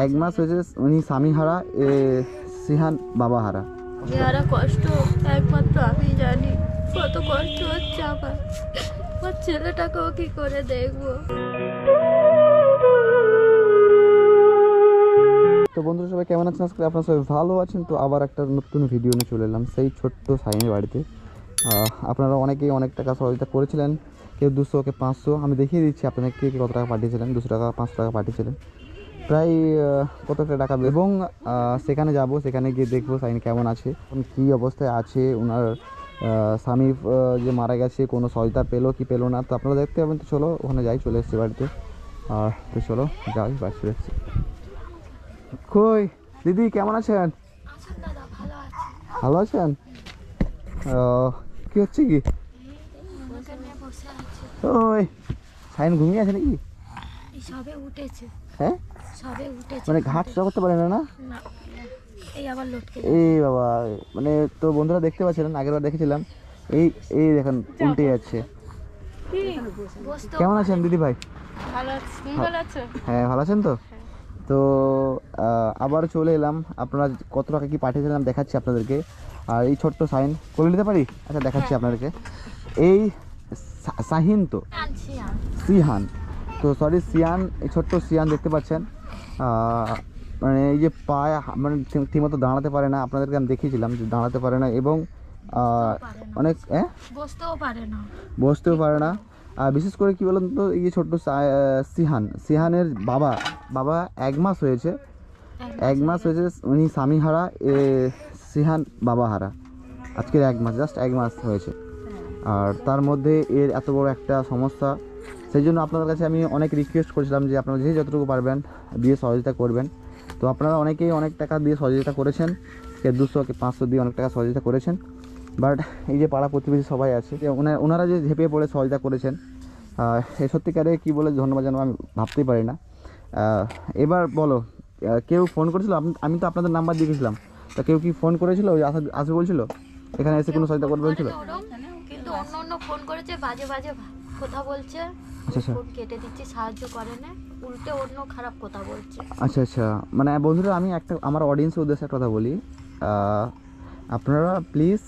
এক মাস হয়েছে উনি স্বামী হারা, সিহান বাবা হারা। যারা কষ্ট একমাত্র আমি জানি, কত কষ্ট হচ্ছে আমার ছেলেটাকেও কি করে দেখবো। তো বন্ধুরা সবাই কেমন আছেন? আজকে আপনারা সবাই ভালো আছেন? তো আবার একটা নতুন ভিডিও নিয়ে চলে এলাম সেই ছোট্ট সাইনের বাড়িতে। আপনারা অনেকেই অনেক টাকা সহযোগিতা করেছিলেন, কেউ 200 কেউ 500। আমি দেখিয়ে দিচ্ছি আপনাদের কে কত টাকা পাঠিয়েছিলেন। 200 টাকা 500 টাকা পাঠিয়েছিলেন, প্রায় কত টাকা। এবং সেখানে যাব, সেখানে গিয়ে দেখবো সাইন কেমন আছে, কী অবস্থায় আছে, ওনার স্বামী যে মারা গেছে কোনো সহায়তা পেলো কি পেলো না। তো আপনারা দেখতে পাবেন। তো চলো ওখানে যাই, চলে এসেছি বাড়িতে। আর তো চলো যাই, বাড়ি চলে এসেছি। কই দিদি কেমন আছেন? ভালো আছেন? কি হচ্ছে কি? ওই সাইন ঘুমিয়ে আছে নাকি? সবে উঠেছে। হ্যাঁ সবে উঠেছে, মানে ঘাট চড়া করতে পারে না? না এই আবার লটকে। এই বাবা, মানে তো বন্ধুরা দেখতে পাচ্ছিলেন, আগের বার দেখেছিলাম। এই এই দেখেন উল্টে যাচ্ছে। কেমন আছেন দিদি ভাই? ভালো আছি, তুমি ভালো আছো? হ্যাঁ ভালো আছেন তো? তো আবার চলে এলাম। আপনারা কত টাকা কি পাঠিয়েছিলাম দেখাচ্ছি আপনাদেরকে। আর এই ছোট্ট সাইন করে নিতে পারি? আচ্ছা দেখাচ্ছি আপনাদেরকে। এই সাহিন তো সিহান, তো সরি সিয়ান, এই ছোট্ট সিয়ান দেখতে পাচ্ছেন। মানে এই যে পায়ে মানে ঠিকমতো দাঁড়াতে পারে না, আপনাদেরকে আমি দেখিয়েছিলাম যে দাঁড়াতে পারে না এবং অনেক বসতেও পারে না। আর বিশেষ করে কি বলুন তো, এই যে ছোট্ট সিহানের বাবা 1 মাস হয়েছে। 1 মাস হয়েছে উনি স্বামী হারা, সিহান বাবা হারা। আজকের 1 মাস, জাস্ট 1 মাস হয়েছে। আর তার মধ্যে এর এত বড় একটা সমস্যা, সেই জন্য আপনাদের কাছে আমি অনেক রিকোয়েস্ট করেছিলাম যে আপনারা যে যতটুকু পারবেন দিয়ে সহযোগিতা করবেন। তো আপনারা অনেকেই অনেক টাকা দিয়ে সহযোগিতা করেছেন, কে 200 কে 500 দিয়ে অনেক টাকা সহযোগিতা করেছেন। বাট এই যে পাড়া প্রতিবেশী সবাই আছে, যে ওনারা যে ঝেঁপিয়ে পড়ে সহযোগিতা করেছেন, এই সত্যিকারে কী বলে ধন্যবাদ জানাবো আমি ভাবতেই পারি না। এবার বলো, কেউ ফোন করেছিল? আমি তো আপনাদের নাম্বার দিয়ে গেছিলাম, তা কেউ কি ফোন করেছিল? ওই আসবে বলছিল, এখানে এসে কোনো সহায়তা করবে বলছিল? কিন্তু অন্য ফোন করেছে, বাজে কথা বলছে। আচ্ছা আচ্ছা, ফোন কেটে দিচ্ছি, সাহায্য করে না, উল্টে অন্য খারাপ কথা বলছে। আচ্ছা আচ্ছা। মানে বন্ধুরা আমি একটা আমার অডিয়েন্সের উদ্দেশ্যে একটা কথা বলি। আপনারা প্লিজ,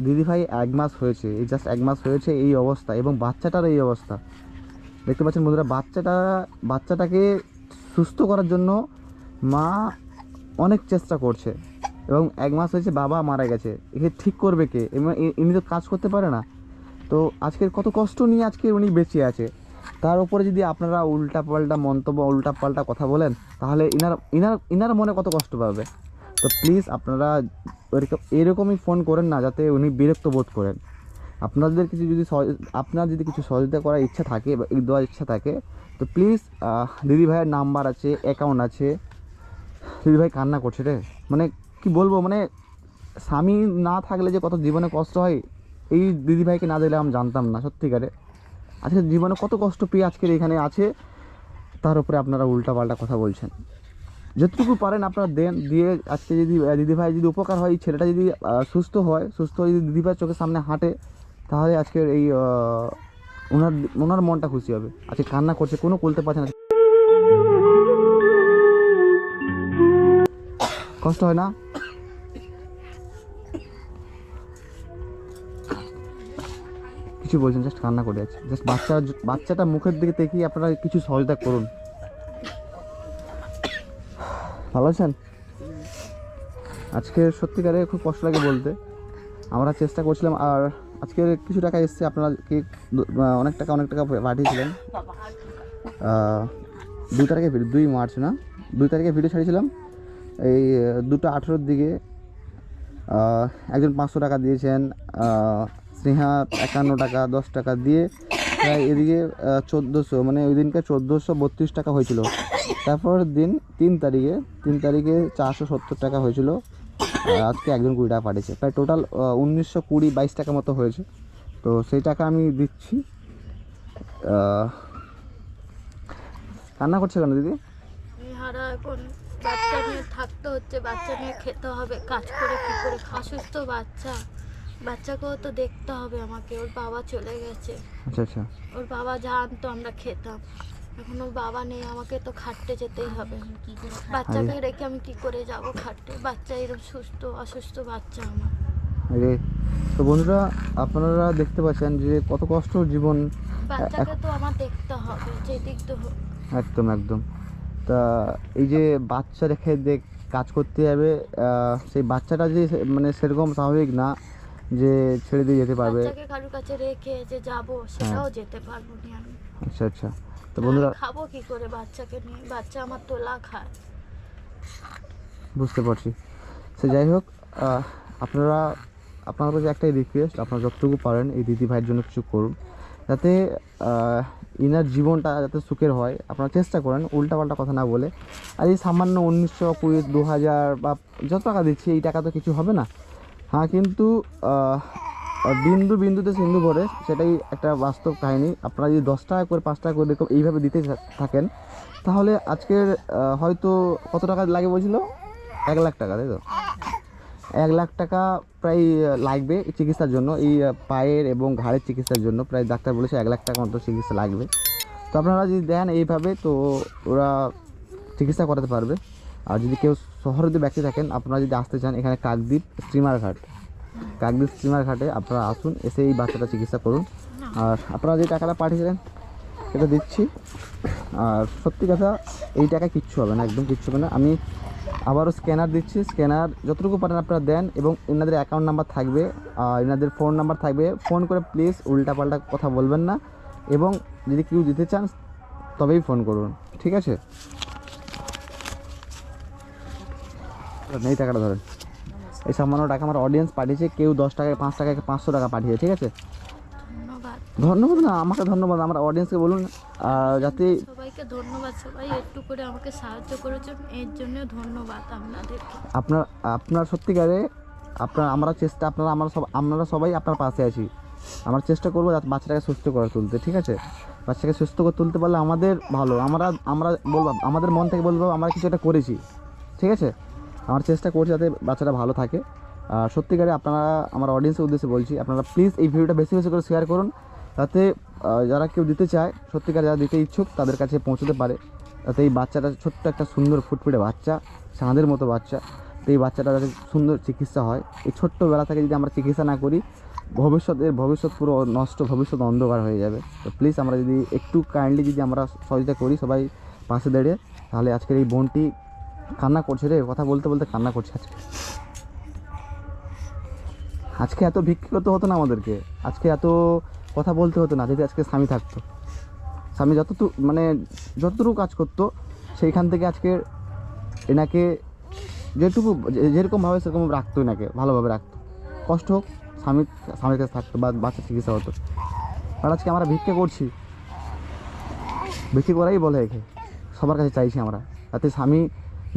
দিদিভাই 1 মাস হয়েছে, এই জাস্ট 1 মাস হয়েছে এই অবস্থা, এবং বাচ্চাটার এই অবস্থা দেখতে পাচ্ছেন বন্ধুরা। বাচ্চাটাকে সুস্থ করার জন্য মা অনেক চেষ্টা করছে, এবং 1 মাস হয়েছে বাবা মারা গেছে। একে ঠিক করবে কে? ইনি তো কাজ করতে পারে না। তো আজকের কত কষ্ট নিয়ে আজকে উনি বেঁচে আছে, তার উপরে যদি আপনারা উল্টাপাল্টা মন্তব্য, উল্টাপাল্টা কথা বলেন, তাহলে ইনার মনে কত কষ্ট পাবে। তো প্লিজ আপনারা এরকমই ফোন করেন না, যাতে উনি বিরক্ত বোধ করেন। আপনাদের আপনার যদি কিছু সহযোগিতা করার ইচ্ছা থাকে বা দেওয়ার ইচ্ছা থাকে, তো প্লিজ, দিদিভাইয়ের নাম্বার আছে, অ্যাকাউন্ট আছে। দিদিভাই কান্না করছে রে, মানে কি বলবো, মানে স্বামী না থাকলে যে কত জীবনে কষ্ট হয়, এই দিদিভাইকে না দিলে আমি জানতাম না সত্যিকারে। আজকে জীবনে কত কষ্ট পেয়ে আজকের এখানে আছে, তার উপরে আপনারা উল্টাপাল্টা কথা বলছেন। যতটুকু পারেন আপনারা দেন, দিয়ে আজকে যদি দিদিভাই যদি উপকার হয়, এই ছেলেটা যদি সুস্থ হয়, যদি দিদিভাইয়ের চোখের সামনে হাঁটে, তাহলে আজকের এই ওনার মনটা খুশি হবে। আজকে কান্না করছে, কোনো বলতে পারছে না। কষ্ট হয় না? কিছু বলছেন, জাস্ট কান্না করে আছে। জাস্ট বাচ্চাটা মুখের দিকে তাকিয়ে আপনারা কিছু সহযোগিতা করুন। ভালো আছেন? আজকে সত্যিকারে খুব কষ্ট লাগে বলতে, আমরা চেষ্টা করছিলাম। আর আজকে কিছু টাকা এসছে, আপনারা কি অনেক টাকা পাঠিয়েছিলেন। 2 তারিখে 2 মার্চ না, 2 তারিখে ভিডিও ছাড়িয়েছিলাম। এই 2:18 দিকে একজন 500 টাকা দিয়েছেন, স্নেহা 51 টাকা 10 টাকা দিয়ে প্রায় এদিকে 1400, মানে ওই দিনকে 1432 টাকা হয়েছিল। তারপরের দিন 3 তারিখে 470 টাকা হয়েছিল। আজকে একজন 20 টাকা পাঠিয়েছে, প্রায় টোটাল 1920-22 টাকা মতো হয়েছে। তো সেই টাকা আমি দিচ্ছি। কান্না করছে কেন দিদি? এখন বাচ্চা নিয়ে থাকতে হচ্ছে, বাচ্চা নিয়ে খেতে হবে, কাজ করে কি করে অসুস্থ বাচ্চাকেও তো দেখতে হবে আমাকে। ওর বাবা চলে গেছে। আচ্ছা আচ্ছা। ওর বাবা যা আনতো আমরা খেতাম। এখনো বাবা নেই, আমাকে তো খাটতে যেতেই হবে। বাচ্চাকে রেখে আমি কি করে যাব খাটতে? বাচ্চা এরকম সুস্থ অসুস্থ বাচ্চা আমার। রে তো বন্ধুরা, আপনারা দেখতে পাচ্ছেন যে কত কষ্ট জীবন। বাচ্চাকে তো আমার দেখতে হবে, যেদিক তো হোক। একদম একদম। তা এই যে বাচ্চা রেখে কাজ করতে যাবে, সেই বাচ্চাটা যে মানে সেরকম স্বাভাবিক না যে ছেড়ে দিয়ে যেতে পারবে। বাচ্চাকে কারোর কাছে রেখে যে যাব সেটাও যেতে পারবো না আমি। আচ্ছা আচ্ছা। তো বন্ধুরা, আমি খাবো কি করে বাচ্চাকে নিয়ে? বাচ্চা আমার তোলা খায়। বুঝতে পারছি। সে যাই হোক, আপনার কাছে একটাই রিকোয়েস্ট, আপনারা যতটুকু পারেন এই দিদি ভাইয়ের জন্য কিছু করুন, যাতে ইনার জীবনটা যাতে সুখের হয়। আপনারা চেষ্টা করেন উল্টাপাল্টা কথা না বলে। আর এই সামান্য 1900, 20, 2000 বা যত টাকা দিচ্ছি, এই টাকা তো কিছু হবে না। হ্যাঁ, কিন্তু বিন্দু বিন্দুতে সিন্ধু ভরে, সেটাই একটা বাস্তব কাহিনী। আপনারা যদি 10 টাকা করে 5 টাকা করে এরকম এইভাবে দিতে থাকেন, তাহলে আজকের হয়তো কত টাকা লাগে বলছিল? 1 লাখ টাকা, তাই তো? 1 লাখ টাকা প্রায় লাগবে চিকিৎসার জন্য। এই পায়ের এবং ঘাড়ের চিকিৎসার জন্য প্রায় ডাক্তার বলেছে 1 লাখ টাকা মতো চিকিৎসা লাগবে। তো আপনারা যদি দেন এইভাবে, তো ওরা চিকিৎসা করাতে পারবে। আর যদি কেউ শহরে যদি ব্যক্তি থাকেন, আপনারা যদি আসতে চান, এখানে কাকদ্বীপ স্টিমার ঘাটে আপনারা আসুন, এসে এই বাচ্চাটা চিকিৎসা করুন। আর আপনারা যে টাকাটা পাঠিয়েছিলেন সেটা দিচ্ছি। আর সত্যি কথা, এই টাকায় কিচ্ছু হবে না, একদম কিচ্ছু হবে না। আমি আবারও স্ক্যানার দিচ্ছি, স্ক্যানার যতটুকু পারেন আপনারা দেন, এবং এনাদের অ্যাকাউন্ট নাম্বার থাকবে, এনাদের ফোন নাম্বার থাকবে। ফোন করে প্লিজ উল্টাপাল্টা কথা বলবেন না, এবং যদি কেউ দিতে চান তবেই ফোন করুন, ঠিক আছে? এই টাকাটা ধরেন, এই সামান্য টাকা আমার অডিয়েন্স পাঠিয়েছে। কেউ 10 টাকায়, 5 টাকায়, 500 টাকা পাঠিয়েছে, ঠিক আছে? ধন্যবাদ। ধন্যবাদ না, আমাকে ধন্যবাদ, আমার অডিয়েন্সকে বলুন যাতে। সবাইকে ধন্যবাদ, সবাই একটু করে আমাকে সাহায্য করেছেন, এর জন্য ধন্যবাদ আপনাদেরকে। আপনার সত্যিকারে আমরা সবাই আপনার পাশে আছি। আমরা চেষ্টা করবো যাতে বাচ্চাটাকে সুস্থ করে তুলতে, ঠিক আছে? বাচ্চাকে সুস্থ করে তুলতে পারলে আমাদের ভালো। আমরা বলবো, আমাদের মন থেকে বলবো আমরা কিছু একটা করেছি, ঠিক আছে? আমার চেষ্টা করছি যাতে বাচ্চাটা ভালো থাকে। আর সত্যিকারে আপনারা, আমার অডিয়েন্সের উদ্দেশ্যে বলছি, আপনারা প্লিজ এই ভিডিওটা বেশি বেশি করে শেয়ার করুন, যাতে যারা কেউ দিতে চায়, সত্যিকারে যারা দিতে ইচ্ছুক, তাদের কাছে পৌঁছতে পারে। যাতে এই বাচ্চাটা, ছোট্ট একটা সুন্দর ফুটফুটে বাচ্চা, চাঁদের মতো বাচ্চা, তো এই বাচ্চাটা যাতে সুন্দর চিকিৎসা হয়। এই ছোট্টবেলা থেকে যদি আমরা চিকিৎসা না করি, ভবিষ্যৎ পুরো নষ্ট, ভবিষ্যৎ অন্ধকার হয়ে যাবে। তো প্লিজ আমরা যদি একটু কাইন্ডলি যদি আমরা সহযোগিতা করি সবাই পাশে দাঁড়িয়ে, তাহলে আজকের এই বোনটি কান্না করছে রে, কথা বলতে বলতে কান্না করছে। আজকে এত ভিক্ষা করতে হতো না আমাদেরকে, আজকে এত কথা বলতে হতো না, যদি আজকে স্বামী থাকতো। স্বামী যতটুকু কাজ করতো, সেইখান থেকে আজকে এনাকে যেরকম ভাবে সেরকম রাখতো, এনাকে ভালোভাবে রাখতো। কষ্ট হোক, স্বামীর কাছে থাকতো বা বাচ্চা চিকিৎসা হতো। আর আজকে আমরা ভিক্ষা করছি, ভিক্ষা করাই বলে একে সবার কাছে চাইছি আমরা, যাতে স্বামী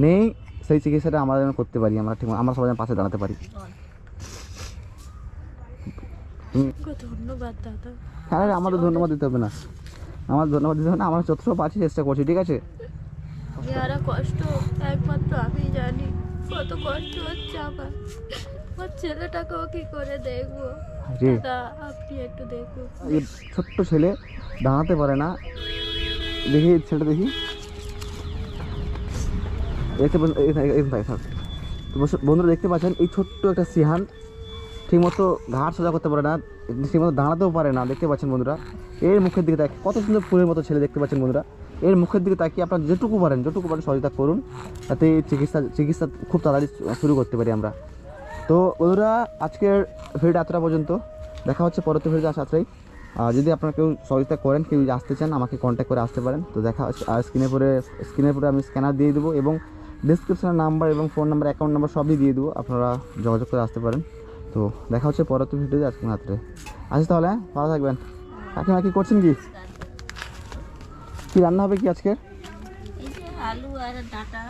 নেই সেই চিকিৎসাটা আমরা যেন করতে পারি, আমরা সবাই যেন পাশে দাঁড়াতে পারি। ধন্যবাদ দাদা। হ্যাঁ, আমাদের ধন্যবাদ দিতে হবে না, আমরা যতটুকু পারছি চেষ্টা করছি, ঠিক আছে? যারা কষ্ট একমাত্র আমি জানি, কত কষ্ট হচ্ছে আমার ছেলেটাকেও কি করে দেখবো। দাদা আপনি একটু দেখুন, এই ছোট্ট ছেলে দাঁড়াতে পারে না, দেখি ছেলেটা, দেখি বন্ধুরা দেখতে পাচ্ছেন, এই ছোট্ট একটা সিহান ঠিকমতো ঘাট সোজা করতে পারে না, ঠিকমতো দাঁড়াতেও পারে না। দেখতে পাচ্ছেন বন্ধুরা, এর মুখের দিকে তাকিয়ে, কত সুন্দর ফুলের মতো ছেলে, দেখতে পাচ্ছেন বন্ধুরা। এর মুখের দিকে তাকিয়ে আপনারা যেটুকু পারেন সহযোগিতা করুন, যাতে চিকিৎসা খুব তাড়াতাড়ি শুরু করতে পারি আমরা। তো বন্ধুরা, আজকের ভিডিওটা এতটা পর্যন্ত, দেখা হচ্ছে পরবর্তী ভিডিওতে আসলেই। যদি আপনারা কেউ সহযোগিতা করেন, কেউ আসতে চান, আমাকে কন্ট্যাক্ট করে আসতে পারেন। তো দেখা হচ্ছে, আর স্ক্রিনের পরে আমি স্ক্যানার দিয়ে দেবো, এবং ডিসক্রিপশনের নাম্বার এবং ফোন নাম্বার, অ্যাকাউন্ট নাম্বার সবই দিয়ে দেবো, আপনারা যোগাযোগ করে আসতে পারেন। তো দেখা হচ্ছে পরবর্তী ভিডিওতে, আজকে রাত্রে আসি তাহলে। ভালো থাকবেন। কাকিমা কি করছেন, কি রান্না হবে কি আজকে? আলু আর ডাঁটা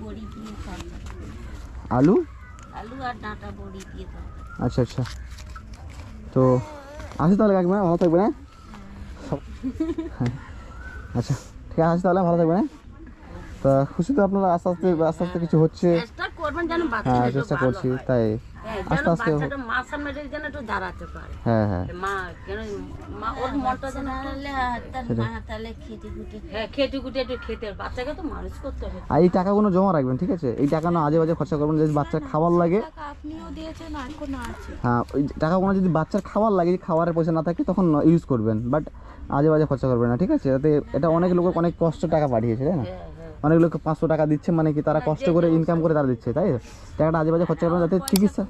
বড়ি দিয়ে তরকারি। আলু আর ডাঁটা বড়ি দিয়ে তরকারি। আচ্ছা আচ্ছা। তো আসি তাহলে কাকিমা, ভালো থাকবেন। হ্যাঁ, আচ্ছা ঠিক আছে, আসি তাহলে, ভালো থাকবেন। তা খুশি তো আপনারা? আস্তে আস্তে কিছু হচ্ছে। চেষ্টা করবেন যেন হ্যাঁ, চেষ্টা করছি, তাই হ্যাঁ, যেন আস্তে আস্তে বাচ্চাটা মাথা মেরে যেন একটু দাঁড়াতে পারে। হ্যাঁ হ্যাঁ মা কেন মা ওর মনটা যেন তাহলে তার মা তাহলে খেতে খুঁটে হ্যাঁ খেটে খুটে একটু খেতে হবে। বাচ্চাকে তো মানুষ করতে হবে। আর এই টাকাগুলো জমা রাখবেন, ঠিক আছে? এই টাকা না আজে বাজে খরচা করবেন না। যদি বাচ্চার খাবার লাগে, টাকা আপনিও দিয়েছেন আর কোনো আছে হ্যাঁ ওই টাকাগুলো যদি বাচ্চার খাবার লাগে, খাবারের পয়সা না থাকে তখন ইউজ করবেন, বাট আজে বাজে খরচা করবেন না, ঠিক আছে? যাতে এটা অনেক লোক অনেক কষ্ট টাকা পাঠিয়েছে, তাই না? হ্যাঁ হ্যাঁ অনেক লোক 500 টাকা দিচ্ছে, মানে কি তারা কষ্ট করে ইনকাম করে তারা দিচ্ছে, তাই তো? টাকাটা আজে বাজে খরচা করবেন, যাতে চিকিৎসা,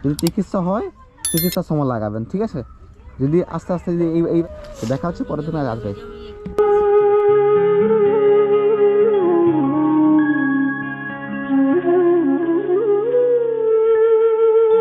যদি চিকিৎসা হয় চিকিৎসার সময় লাগাবেন, ঠিক আছে? যদি আস্তে আস্তে যদি এই দেখা হচ্ছে পরের দিন আসবে।